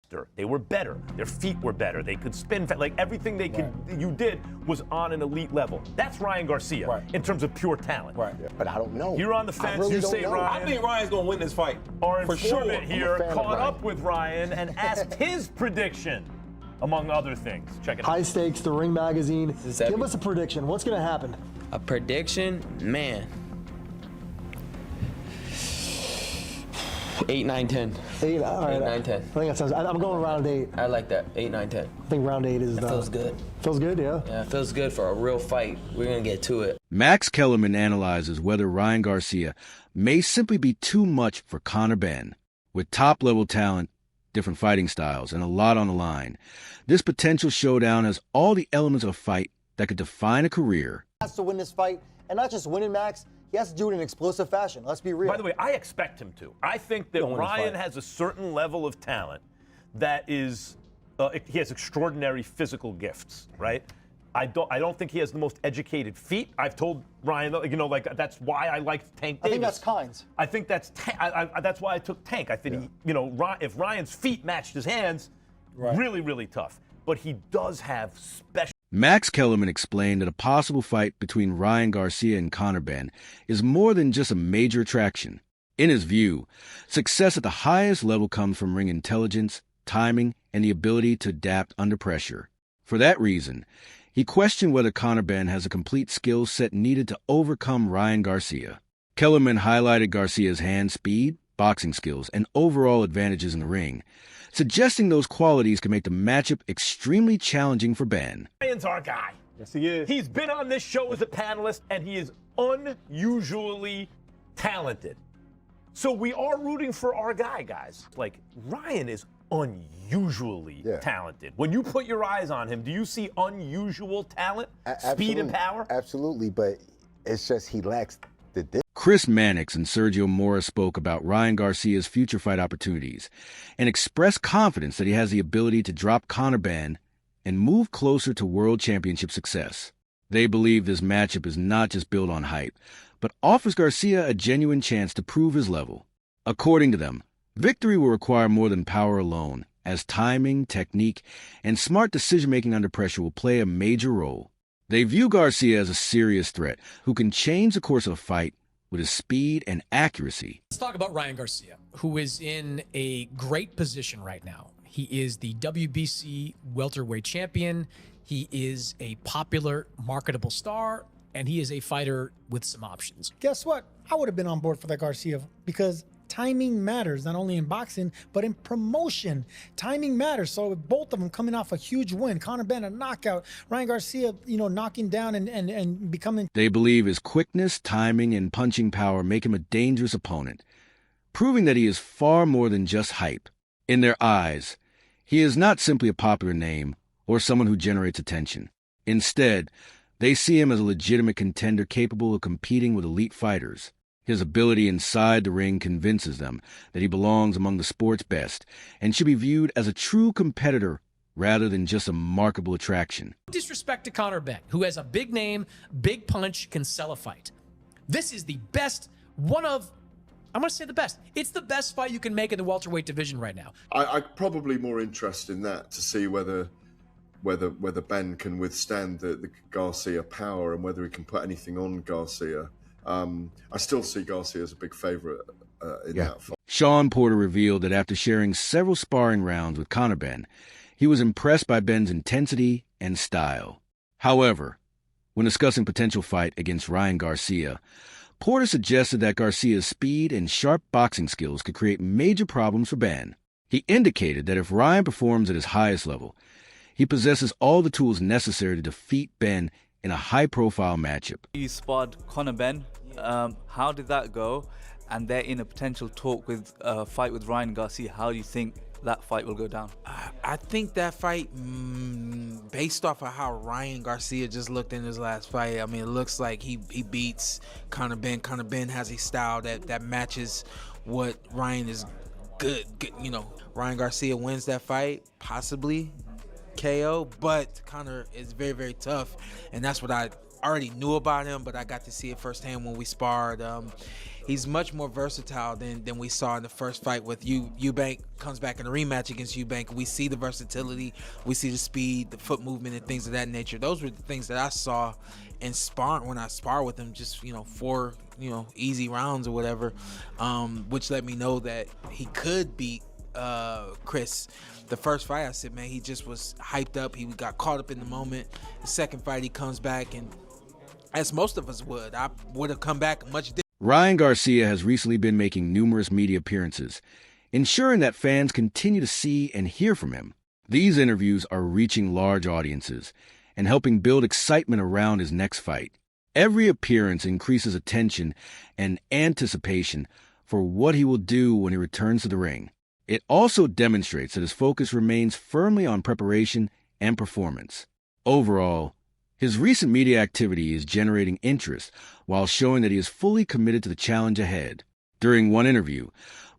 faster. They were better. Their feet were better. They could spin. Like everything they could, you did was on an elite level. That's Ryan Garcia in terms of pure talent. Right. Yeah, but I don't know. You're on the fence. Really you say know. Ryan. I think Ryan's going to win this fight. Our for informant sure. here caught up with Ryan and asked his prediction, among other things. Check it out. High Stakes, the Ring Magazine. Give us a prediction. What's going to happen? A prediction? Man. 8, 9, 10. 8, all right. 8, 9, 10. I think that sounds. I'm going round 8. I like that. 8, 9, 10. I think round 8 is. That feels good. Feels good, yeah. Yeah, it feels good for a real fight. We're gonna get to it. Max Kellerman analyzes whether Ryan Garcia may simply be too much for Conor Benn. With top-level talent, different fighting styles, and a lot on the line, this potential showdown has all the elements of a fight that could define a career. He has to win this fight, and not just win it, Max. He has to do it in explosive fashion. Let's be real. By the way, I expect him to. I think that Ryan has a certain level of talent that is, he has extraordinary physical gifts, right? I don't think he has the most educated feet. I've told Ryan, like that's why I liked Tank Davis. I think that's Kynes. I think that's that's why I took Tank. I think he, if Ryan's feet matched his hands, really, really tough. But he does have special. Max Kellerman explained that a possible fight between Ryan Garcia and Conor Benn is more than just a major attraction. In his view, success at the highest level comes from ring intelligence, timing, and the ability to adapt under pressure. For that reason, he questioned whether Conor Benn has a complete skill set needed to overcome Ryan Garcia. Kellerman highlighted Garcia's hand speed, boxing skills, and overall advantages in the ring, suggesting those qualities can make the matchup extremely challenging for Benn. Ryan's our guy. Yes, he is. He's been on this show as a panelist, and he is unusually talented. So we are rooting for our guy, guys. Like, Ryan is unusually talented. When you put your eyes on him, do you see unusual talent, speed and power? Absolutely, but it's just he lacks the Chris Mannix and Sergio Mora spoke about Ryan Garcia's future fight opportunities and expressed confidence that he has the ability to drop Conor Benn and move closer to world championship success. They believe this matchup is not just built on hype, but offers Garcia a genuine chance to prove his level. According to them, victory will require more than power alone, as timing, technique, and smart decision-making under pressure will play a major role. They view Garcia as a serious threat who can change the course of a fight with his speed and accuracy. Let's talk about Ryan Garcia, who is in a great position right now. He is the WBC welterweight champion. He is a popular, marketable star, and he is a fighter with some options. Guess what? I would have been on board for that Garcia because timing matters, not only in boxing, but in promotion. Timing matters. So with both of them coming off a huge win, Conor Benn a knockout, Ryan Garcia, knocking down and becoming. They believe his quickness, timing, and punching power make him a dangerous opponent, proving that he is far more than just hype. In their eyes, he is not simply a popular name or someone who generates attention. Instead, they see him as a legitimate contender capable of competing with elite fighters. His ability inside the ring convinces them that he belongs among the sport's best and should be viewed as a true competitor rather than just a marketable attraction. Disrespect to Conor Benn, who has a big name, big punch, can sell a fight. This is the best, I'm going to say the best. It's the best fight you can make in the welterweight division right now. I'm probably more interested in that to see whether Benn can withstand the Garcia power and whether he can put anything on Garcia. I still see Garcia as a big favorite in that fight. Shawn Porter revealed that after sharing several sparring rounds with Conor Benn, he was impressed by Benn's intensity and style. However, when discussing potential fight against Ryan Garcia, Porter suggested that Garcia's speed and sharp boxing skills could create major problems for Benn. He indicated that if Ryan performs at his highest level, he possesses all the tools necessary to defeat Benn in a high-profile matchup. You sparred Conor Benn. How did that go? And they're in a potential talk with fight with Ryan Garcia. How do you think that fight will go down? I think that fight, based off of how Ryan Garcia just looked in his last fight, I mean, it looks like he beats Conor Benn. Conor Benn has a style that matches what Ryan is good. Ryan Garcia wins that fight, possibly KO, but Conor is very, very tough, and that's what I already knew about him, but I got to see it firsthand when we sparred. he's much more versatile than we saw in the first fight with Eubank. Comes back in a rematch against Eubank. We see the versatility, we see the speed, the foot movement, and things of that nature. Those were the things that I saw in sparring when I spar with him, just 4 easy rounds or whatever, which let me know that he could beat Chris. The first fight, I said, man, he just was hyped up. He got caught up in the moment. The second fight, he comes back, and as most of us would, I would have come back much different. Ryan Garcia has recently been making numerous media appearances, ensuring that fans continue to see and hear from him. These interviews are reaching large audiences and helping build excitement around his next fight. Every appearance increases attention and anticipation for what he will do when he returns to the ring. It also demonstrates that his focus remains firmly on preparation and performance. Overall, his recent media activity is generating interest while showing that he is fully committed to the challenge ahead. During one interview,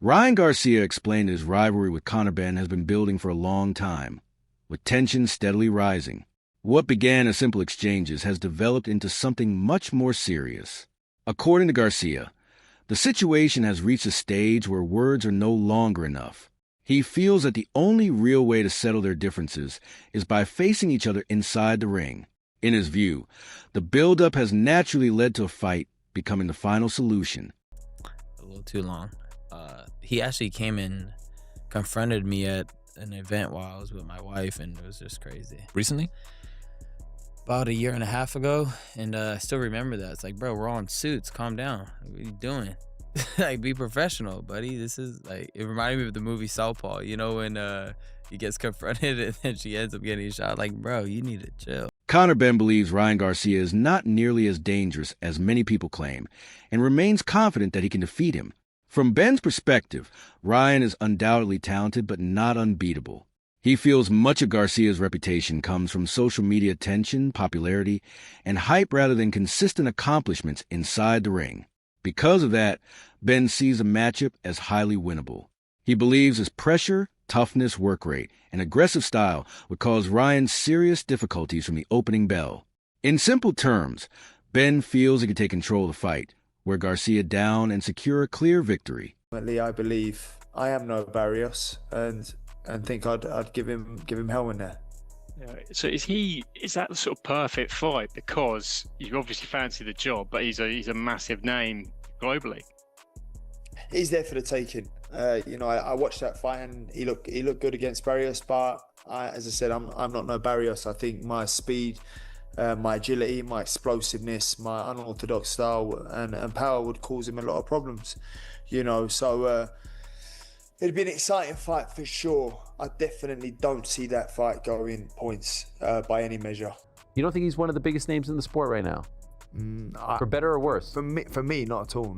Ryan Garcia explained that his rivalry with Conor Benn has been building for a long time, with tension steadily rising. What began as simple exchanges has developed into something much more serious. According to Garcia, the situation has reached a stage where words are no longer enough. He feels that the only real way to settle their differences is by facing each other inside the ring. In his view, the build-up has naturally led to a fight becoming the final solution. A little too long. He actually came and confronted me at an event while I was with my wife, and it was just crazy. Recently? About a year and a half ago, and I still remember that. It's like, bro, we're all in suits. Calm down. What are you doing? Like, be professional, buddy. This is like, it reminded me of the movie Southpaw, when he gets confronted and then she ends up getting shot. Like, bro, you need to chill. Conor Benn believes Ryan Garcia is not nearly as dangerous as many people claim and remains confident that he can defeat him. From Benn's perspective, Ryan is undoubtedly talented but not unbeatable. He feels much of Garcia's reputation comes from social media attention, popularity, and hype rather than consistent accomplishments inside the ring. Because of that, Benn sees the matchup as highly winnable. He believes his pressure, toughness, work rate, and aggressive style would cause Ryan serious difficulties from the opening bell. In simple terms, Benn feels he can take control of the fight, wear Garcia down, and secure a clear victory. I believe I am no Barrios, and think I'd give him hell in there. Yeah, so is that the sort of perfect fight? Because you obviously fancy the job, but he's a massive name globally. He's there for the taking. I watched that fight and he looked good against Barrios, but as I said, I'm not no Barrios. I think my speed, my agility, my explosiveness, my unorthodox style and power would cause him a lot of problems. So it'd be an exciting fight for sure. I definitely don't see that fight going points by any measure. You don't think he's one of the biggest names in the sport right now? For better or worse? For me, not at all.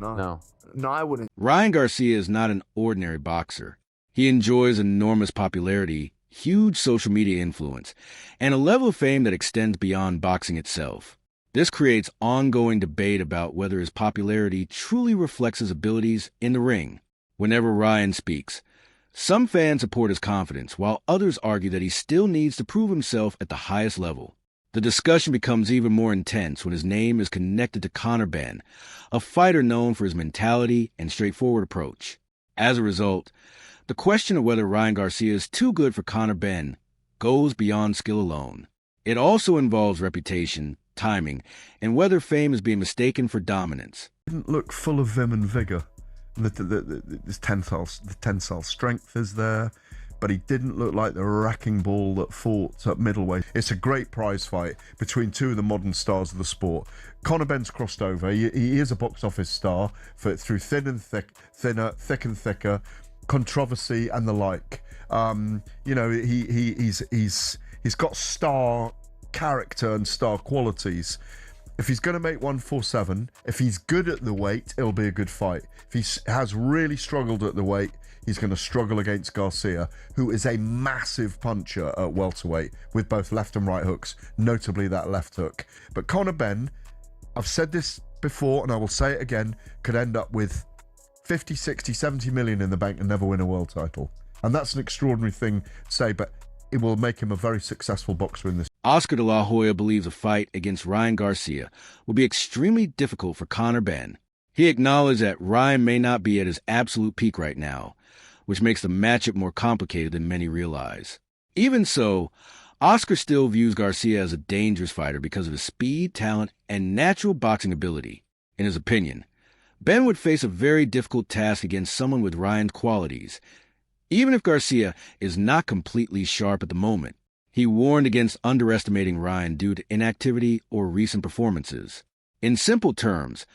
No, I wouldn't. Ryan Garcia is not an ordinary boxer. He enjoys enormous popularity, huge social media influence, and a level of fame that extends beyond boxing itself. This creates ongoing debate about whether his popularity truly reflects his abilities in the ring. Whenever Ryan speaks, some fans support his confidence, while others argue that he still needs to prove himself at the highest level. The discussion becomes even more intense when his name is connected to Conor Benn, a fighter known for his mentality and straightforward approach. As a result, the question of whether Ryan Garcia is too good for Conor Benn goes beyond skill alone. It also involves reputation, timing, and whether fame is being mistaken for dominance. Didn't look full of vim and vigor. The tensile strength is there, but he didn't look like the wrecking ball that fought at middleweight. It's a great prize fight between two of the modern stars of the sport. Conor Benn's crossed over. He is a box office star through thin and thick, thinner, thick and thicker, controversy and the like. He's got star character and star qualities. If he's going to make 147, if he's good at the weight, it'll be a good fight. If he has really struggled at the weight, he's going to struggle against Garcia, who is a massive puncher at welterweight with both left and right hooks, notably that left hook. But Conor Benn, I've said this before and I will say it again, could end up with 50, 60, 70 million in the bank and never win a world title. And that's an extraordinary thing to say, but it will make him a very successful boxer in this. Oscar de la Hoya believes a fight against Ryan Garcia will be extremely difficult for Conor Benn. He acknowledged that Ryan may not be at his absolute peak right now, which makes the matchup more complicated than many realize. Even so, Oscar still views Garcia as a dangerous fighter because of his speed, talent, and natural boxing ability. In his opinion, Ben would face a very difficult task against someone with Ryan's qualities, even if Garcia is not completely sharp at the moment. He warned against underestimating Ryan due to inactivity or recent performances. In simple terms,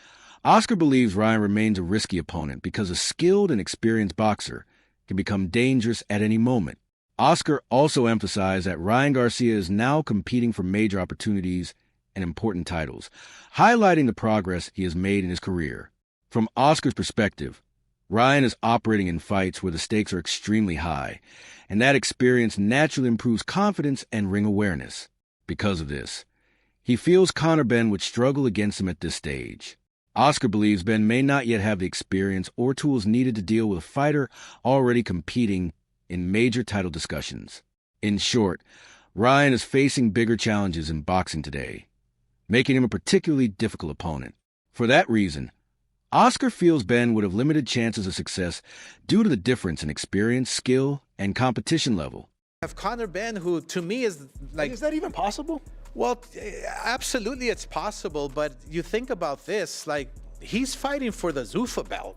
Oscar believes Ryan remains a risky opponent because a skilled and experienced boxer can become dangerous at any moment. Oscar also emphasized that Ryan Garcia is now competing for major opportunities and important titles, highlighting the progress he has made in his career. From Oscar's perspective, Ryan is operating in fights where the stakes are extremely high, and that experience naturally improves confidence and ring awareness. Because of this, he feels Conor Benn would struggle against him at this stage. Oscar believes Ben may not yet have the experience or tools needed to deal with a fighter already competing in major title discussions. In short, Ryan is facing bigger challenges in boxing today, making him a particularly difficult opponent. For that reason, Oscar feels Ben would have limited chances of success due to the difference in experience, skill, and competition level. Have Conor Benn, who to me is like... Is that even possible? Well, absolutely it's possible, but you think about this, like, he's fighting for the Zuffa belt.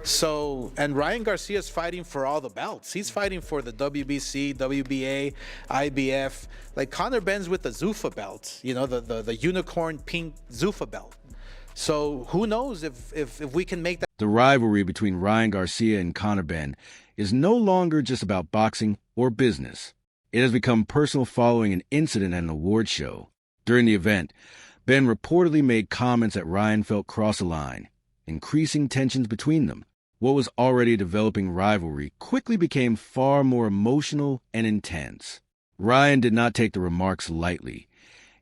So, and Ryan Garcia's fighting for all the belts. He's fighting for the WBC, WBA, IBF. Like, Conor Benn's with the Zuffa belt, you know, the unicorn pink Zuffa belt. So who knows if we can make that. The rivalry between Ryan Garcia and Conor Benn is no longer just about boxing or business. It has become personal following an incident at an award show. During the event, Ben reportedly made comments that Ryan felt cross a line, increasing tensions between them. What was already a developing rivalry quickly became far more emotional and intense. Ryan did not take the remarks lightly,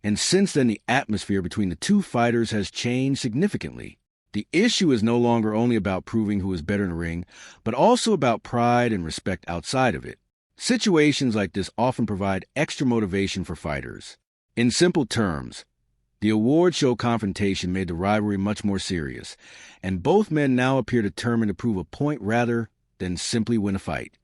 and since then the atmosphere between the two fighters has changed significantly. The issue is no longer only about proving who is better in the ring, but also about pride and respect outside of it. Situations like this often provide extra motivation for fighters. In simple terms, the award show confrontation made the rivalry much more serious, and both men now appear determined to prove a point rather than simply win a fight.